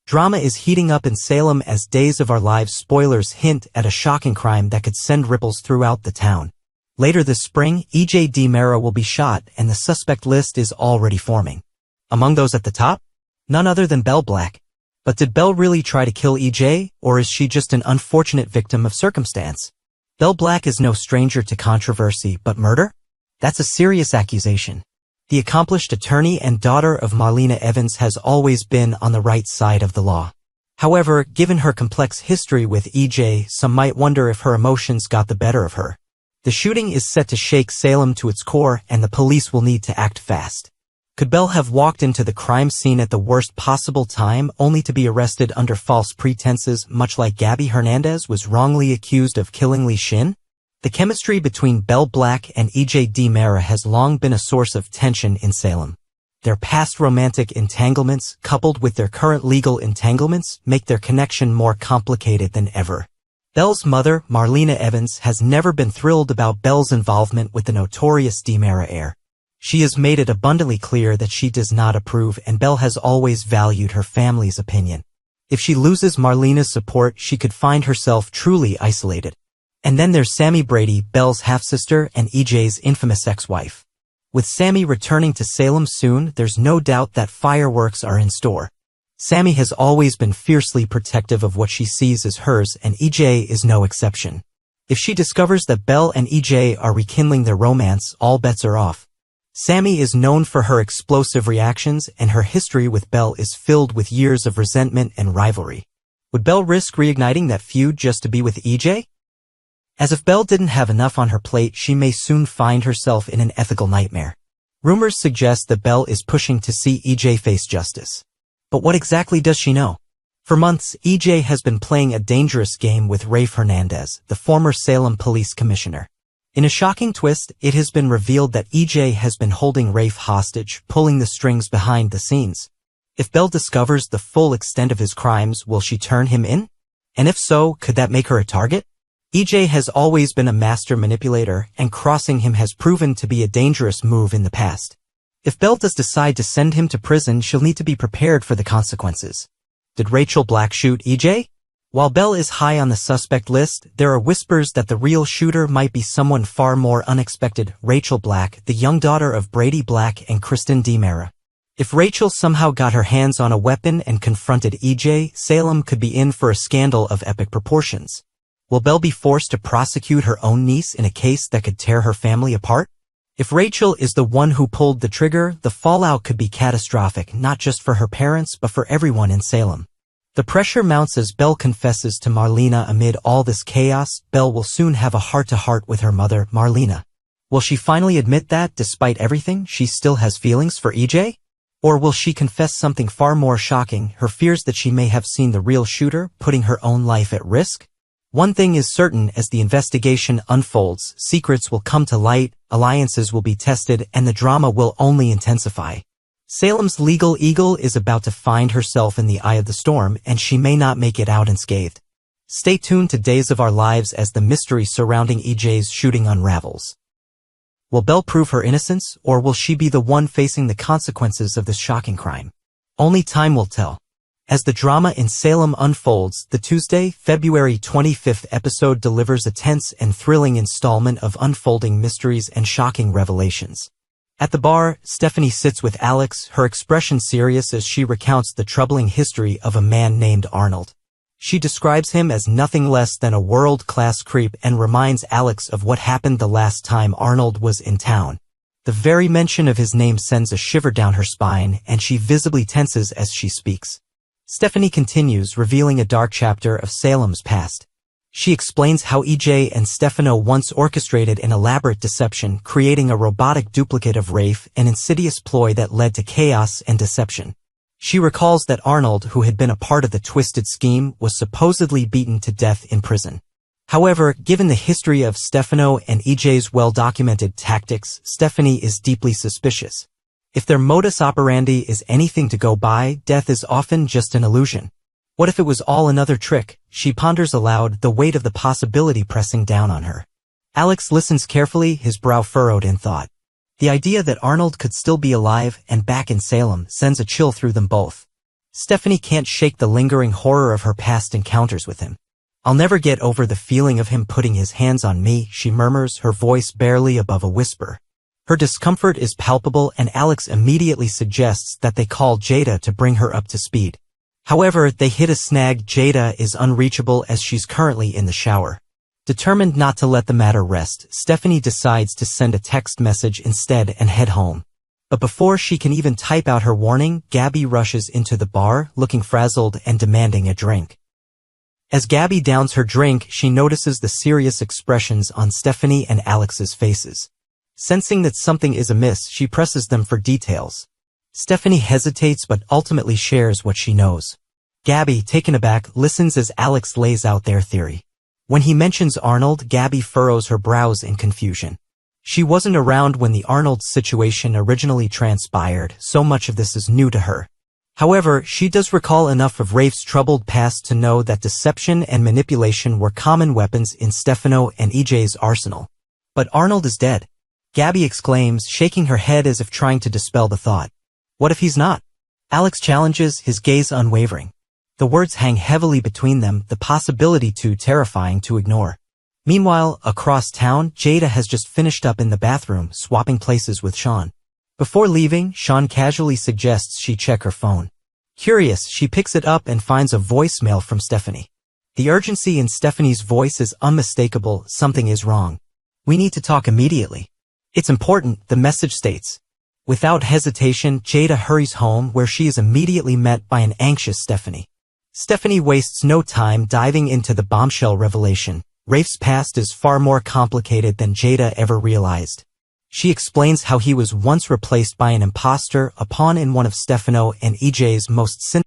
Drama is heating up in Salem as Days of Our Lives spoilers hint at a shocking crime that could send ripples throughout the town. Later this spring, DiMera will be shot and the suspect list is already forming. Among those at the top? None other than Belle Black. But did Belle really try to kill or is she just an unfortunate victim of circumstance? Belle Black is no stranger to controversy, but murder? That's a serious accusation. The accomplished attorney and daughter of Marlena Evans has always been on the right side of the law. However, given her complex history with some might wonder if her emotions got the better of her. The shooting is set to shake Salem to its core, and the police will need to act fast. Could Belle have walked into the crime scene at the worst possible time only to be arrested under false pretenses, much like Gabby Hernandez was wrongly accused of killing Lee Shin? The chemistry between Belle Black and DiMera has long been a source of tension in Salem. Their past romantic entanglements, coupled with their current legal entanglements, make their connection more complicated than ever. Belle's mother, Marlena Evans, has never been thrilled about Belle's involvement with the notorious DiMera heir. She has made it abundantly clear that she does not approve, and Belle has always valued her family's opinion. If she loses Marlena's support, she could find herself truly isolated. And then there's Sammy Brady, Belle's half-sister and EJ's infamous ex-wife. With Sammy returning to Salem soon, there's no doubt that fireworks are in store. Sammy has always been fiercely protective of what she sees as hers, and EJ is no exception. If she discovers that Belle and EJ are rekindling their romance, all bets are off. Sammy is known for her explosive reactions, and her history with Belle is filled with years of resentment and rivalry. Would Belle risk reigniting that feud just to be with EJ? As if Belle didn't have enough on her plate, she may soon find herself in an ethical nightmare. Rumors suggest that Belle is pushing to see EJ face justice. But what exactly does she know? For months, EJ has been playing a dangerous game with Rafe Hernandez, the former Salem police commissioner. In a shocking twist, it has been revealed that EJ has been holding Rafe hostage, pulling the strings behind the scenes. If Belle discovers the full extent of his crimes, will she turn him in? And if so, could that make her a target? EJ has always been a master manipulator, and crossing him has proven to be a dangerous move in the past. If Belle does decide to send him to prison, she'll need to be prepared for the consequences. Did Rachel Black shoot EJ? While Belle is high on the suspect list, there are whispers that the real shooter might be someone far more unexpected: Rachel Black, the young daughter of Brady Black and Kristen DiMera. If Rachel somehow got her hands on a weapon and confronted EJ, Salem could be in for a scandal of epic proportions. Will Belle be forced to prosecute her own niece in a case that could tear her family apart? If Rachel is the one who pulled the trigger, the fallout could be catastrophic, not just for her parents but for everyone in Salem. The pressure mounts as Belle confesses to Marlena. Amid all this chaos, Belle will soon have a heart-to-heart with her mother, Marlena. Will she finally admit that, despite everything, she still has feelings for EJ? Or will she confess something far more shocking, her fears that she may have seen the real shooter, putting her own life at risk? One thing is certain: as the investigation unfolds, secrets will come to light, alliances will be tested, and the drama will only intensify. Salem's legal eagle is about to find herself in the eye of the storm, and she may not make it out unscathed. Stay tuned to Days of Our Lives as the mystery surrounding EJ's shooting unravels. Will Belle prove her innocence, or will she be the one facing the consequences of this shocking crime? Only time will tell. As the drama in Salem unfolds, the Tuesday, February 25th episode delivers a tense and thrilling installment of unfolding mysteries and shocking revelations. At the bar, Stephanie sits with Alex, her expression serious as she recounts the troubling history of a man named Arnold. She describes him as nothing less than a world-class creep and reminds Alex of what happened the last time Arnold was in town. The very mention of his name sends a shiver down her spine, and she visibly tenses as she speaks. Stephanie continues, revealing a dark chapter of Salem's past. She explains how EJ and Stefano once orchestrated an elaborate deception, creating a robotic duplicate of Rafe, an insidious ploy that led to chaos and deception. She recalls that Arnold, who had been a part of the twisted scheme, was supposedly beaten to death in prison. However, given the history of Stefano and EJ's well-documented tactics, Stephanie is deeply suspicious. If their modus operandi is anything to go by, death is often just an illusion. What if it was all another trick? She ponders aloud, the weight of the possibility pressing down on her. Alex listens carefully, his brow furrowed in thought. The idea that Arnold could still be alive and back in Salem sends a chill through them both. Stephanie can't shake the lingering horror of her past encounters with him. "I'll never get over the feeling of him putting his hands on me," she murmurs, her voice barely above a whisper. Her discomfort is palpable, and Alex immediately suggests that they call Jada to bring her up to speed. However, they hit a snag. Jada is unreachable as she's currently in the shower. Determined not to let the matter rest, Stephanie decides to send a text message instead and head home. But before she can even type out her warning, Gabby rushes into the bar, looking frazzled and demanding a drink. As Gabby downs her drink, she notices the serious expressions on Stephanie and Alex's faces. Sensing that something is amiss, she presses them for details. Stephanie hesitates but ultimately shares what she knows. Gabby, taken aback, listens as Alex lays out their theory. When he mentions Arnold, Gabby furrows her brows in confusion. She wasn't around when the Arnold situation originally transpired, so much of this is new to her. However, she does recall enough of Rafe's troubled past to know that deception and manipulation were common weapons in Stefano and EJ's arsenal. But Arnold is dead. Gabby exclaims, shaking her head as if trying to dispel the thought. What if he's not? Alex challenges, his gaze unwavering. The words hang heavily between them, the possibility too terrifying to ignore. Meanwhile, across town, Jada has just finished up in the bathroom, swapping places with Sean. Before leaving, Sean casually suggests she check her phone. Curious, she picks it up and finds a voicemail from Stephanie. The urgency in Stephanie's voice is unmistakable. Something is wrong. "We need to talk immediately. It's important," the message states. Without hesitation, Jada hurries home, where she is immediately met by an anxious Stephanie. Stephanie wastes no time diving into the bombshell revelation. Rafe's past is far more complicated than Jada ever realized. She explains how he was once replaced by an imposter, a pawn in one of Stefano and EJ's most sinister